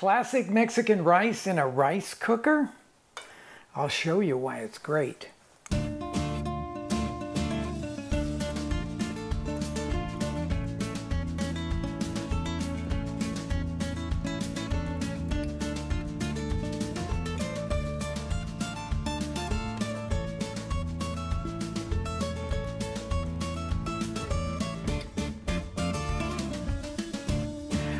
Classic Mexican rice in a rice cooker? I'll show you why it's great.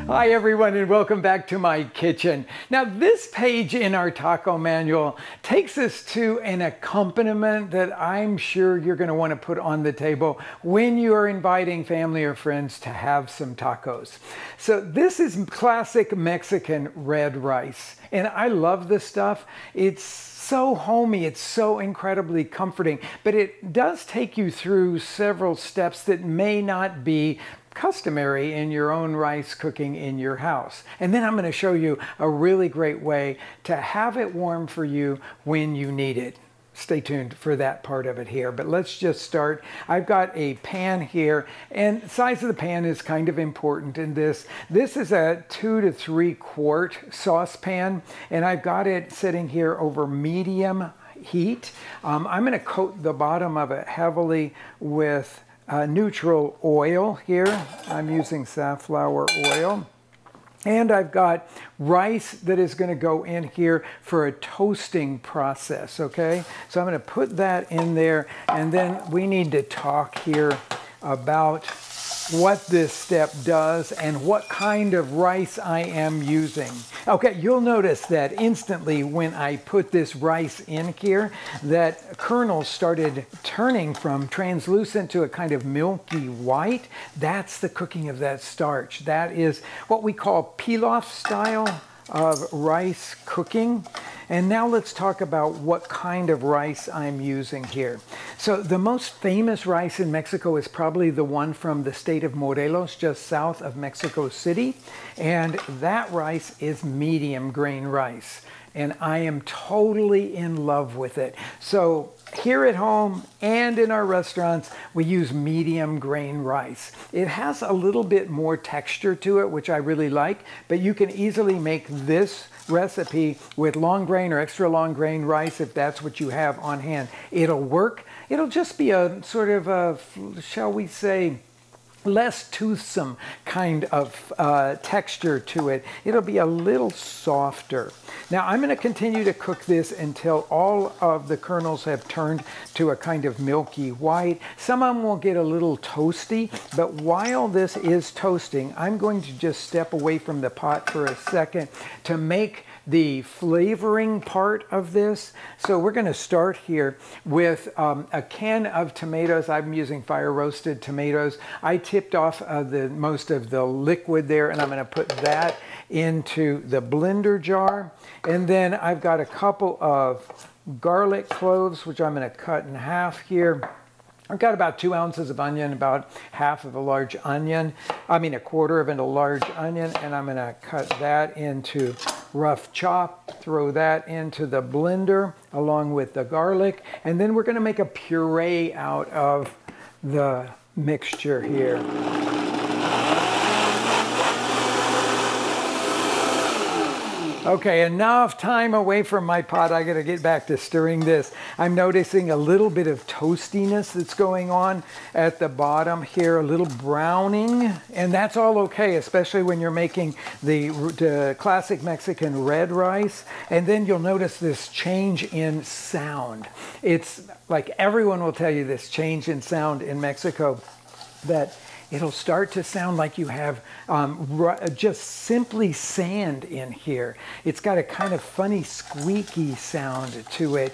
Hi everyone, and welcome back to my kitchen. Now this page in our taco manual takes us to an accompaniment that I'm sure you're going to want to put on the table when you're inviting family or friends to have some tacos. So this is classic Mexican red rice, and I love this stuff. It's so homey, it's so incredibly comforting, but it does take you through several steps that may not be customary in your own rice cooking in your house. And then I'm going to show you a really great way to have it warm for you when you need it. Stay tuned for that part of it here, but let's just start. I've got a pan here, and the size of the pan is kind of important in this. This is a 2 to 3 quart saucepan, and I've got it sitting here over medium heat. I'm going to coat the bottom of it heavily with neutral oil here. I'm using safflower oil. And I've got rice that is going to go in here for a toasting process, okay? So I'm going to put that in there, and then we need to talk here about what this step does and what kind of rice I am using. Okay, you'll notice that instantly when I put this rice in here, that kernels started turning from translucent to a kind of milky white. That's the cooking of that starch. That is what we call pilaf style of rice cooking. And now let's talk about what kind of rice I'm using here. So the most famous rice in Mexico is probably the one from the state of Morelos, just south of Mexico City. And that rice is medium grain rice. And I am totally in love with it. So here at home and in our restaurants, we use medium grain rice. It has a little bit more texture to it, which I really like, but you can easily make this recipe with long grain or extra long grain rice if that's what you have on hand. It'll work. It'll just be a sort of a, shall we say, less toothsome kind of texture to it. It'll be a little softer. Now I'm going to continue to cook this until all of the kernels have turned to a kind of milky white. Some of them will get a little toasty, but while this is toasting, I'm going to just step away from the pot for a second to make the flavoring part of this. So we're going to start here with a can of tomatoes. I'm using fire roasted tomatoes. I tipped off most of the liquid there, and I'm going to put that into the blender jar. And then I've got a couple of garlic cloves, which I'm going to cut in half here. I've got about 2 ounces of onion, about half of a large onion. I mean a quarter of a large onion, and I'm going to cut that into rough chop, throw that into the blender along with the garlic, and then we're going to make a puree out of the mixture here. Okay, enough time away from my pot. I gotta get back to stirring this. I'm noticing a little bit of toastiness that's going on at the bottom here, a little browning, and that's all okay, especially when you're making the classic Mexican red rice. And then you'll notice this change in sound. It's like everyone will tell you this change in sound in Mexico, that it'll start to sound like you have just simply sand in here. It's got a kind of funny squeaky sound to it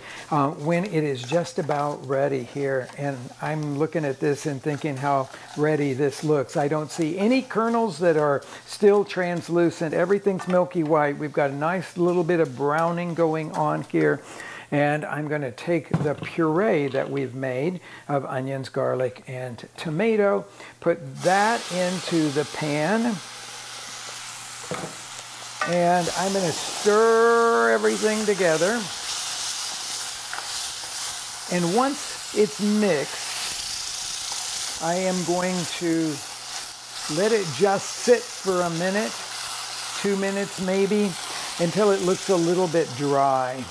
when it is just about ready here. And I'm looking at this and thinking how ready this looks. I don't see any kernels that are still translucent. Everything's milky white. We've got a nice little bit of browning going on here. And I'm going to take the puree that we've made of onions, garlic, and tomato, put that into the pan, and I'm going to stir everything together. And once it's mixed, I am going to let it just sit for a minute 2 minutes maybe, until it looks a little bit dry.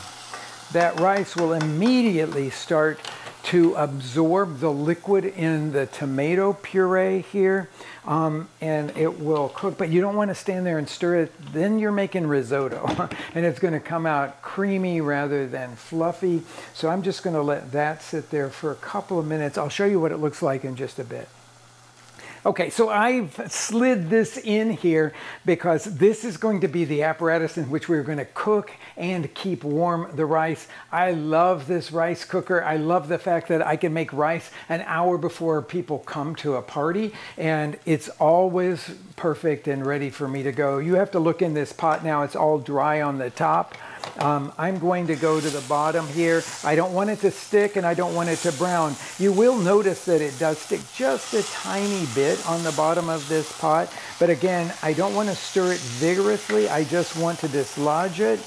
That rice will immediately start to absorb the liquid in the tomato puree here, and it will cook, but you don't want to stand there and stir it. Then you're making risotto and it's going to come out creamy rather than fluffy. So I'm just going to let that sit there for a couple of minutes. I'll show you what it looks like in just a bit. Okay, so I've slid this in here because this is going to be the apparatus in which we're going to cook and keep warm the rice. I love this rice cooker. I love the fact that I can make rice an hour before people come to a party, and it's always perfect and ready for me to go. You have to look in this pot now. It's all dry on the top. I'm going to go to the bottom here. I don't want it to stick and I don't want it to brown. You will notice that it does stick just a tiny bit on the bottom of this pot. But again, I don't want to stir it vigorously. I just want to dislodge it.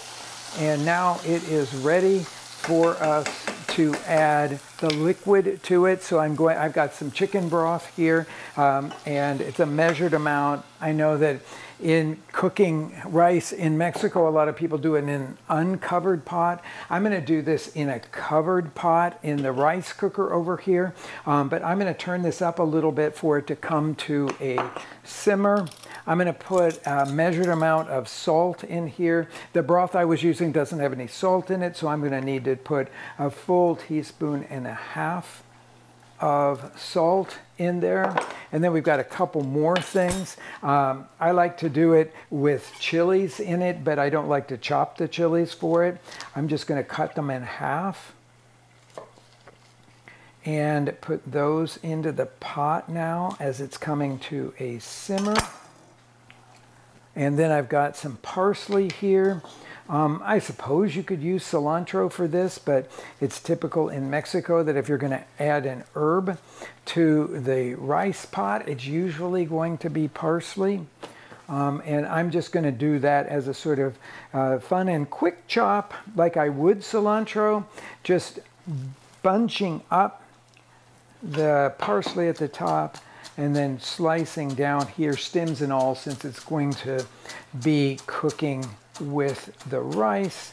And now it is ready for us to add the liquid to it. So I've got some chicken broth here, and it's a measured amount. I know that in cooking rice in Mexico, a lot of people do it in an uncovered pot. I'm going to do this in a covered pot in the rice cooker over here, but I'm going to turn this up a little bit for it to come to a simmer. I'm going to put a measured amount of salt in here. The broth I was using doesn't have any salt in it, so I'm going to need to put a full teaspoon and a half of salt in there. And then we've got a couple more things. I like to do it with chilies in it, but I don't like to chop the chilies for it. I'm just going to cut them in half and put those into the pot now as it's coming to a simmer. And then I've got some parsley here. I suppose you could use cilantro for this, but it's typical in Mexico that if you're going to add an herb to the rice pot, it's usually going to be parsley. And I'm just going to do that as a sort of fun and quick chop like I would cilantro, just bunching up the parsley at the top and then slicing down here, stems and all, since it's going to be cooking with the rice.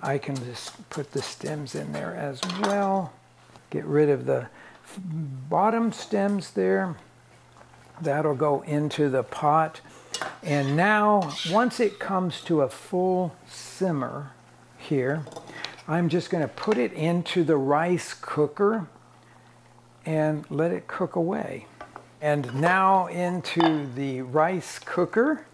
I can just put the stems in there as well. Get rid of the bottom stems there. That'll go into the pot. And now, once it comes to a full simmer here, I'm just going to put it into the rice cooker and let it cook away. And now into the rice cooker.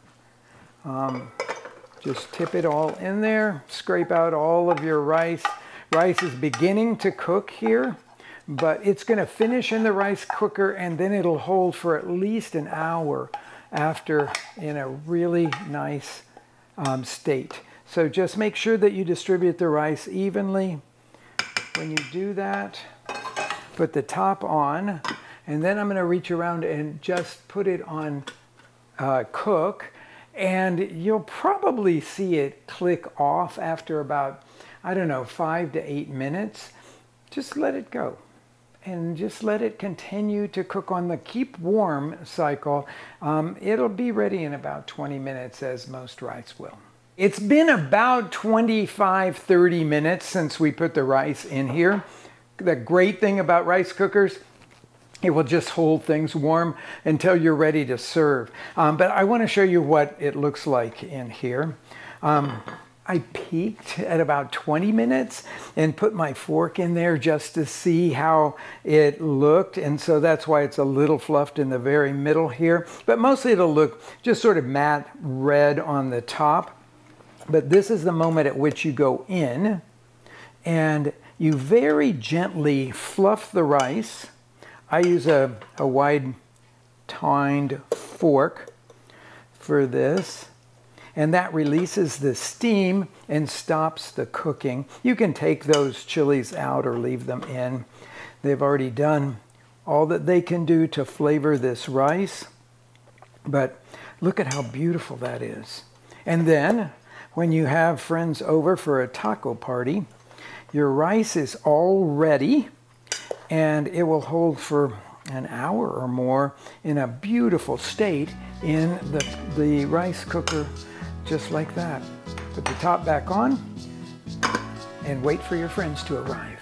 Just tip it all in there, scrape out all of your rice. Rice is beginning to cook here, but it's going to finish in the rice cooker and then it'll hold for at least an hour after in a really nice state. So just make sure that you distribute the rice evenly. When you do that, put the top on, and then I'm going to reach around and just put it on cook. And you'll probably see it click off after about, I don't know, 5 to 8 minutes. Just let it go. And just let it continue to cook on the keep warm cycle. It'll be ready in about 20 minutes, as most rice will. It's been about 25-30 minutes since we put the rice in here. The great thing about rice cookers, it will just hold things warm until you're ready to serve. But I want to show you what it looks like in here. I peeked at about 20 minutes and put my fork in there just to see how it looked. And so that's why it's a little fluffed in the very middle here. But mostly it'll look just sort of matte red on the top. But this is the moment at which you go in and you very gently fluff the rice. I use a wide-tined fork for this, and that releases the steam and stops the cooking. You can take those chilies out or leave them in. They've already done all that they can do to flavor this rice, but look at how beautiful that is. And then, when you have friends over for a taco party, your rice is all ready, and it will hold for an hour or more in a beautiful state in the rice cooker, just like that. Put the top back on and wait for your friends to arrive.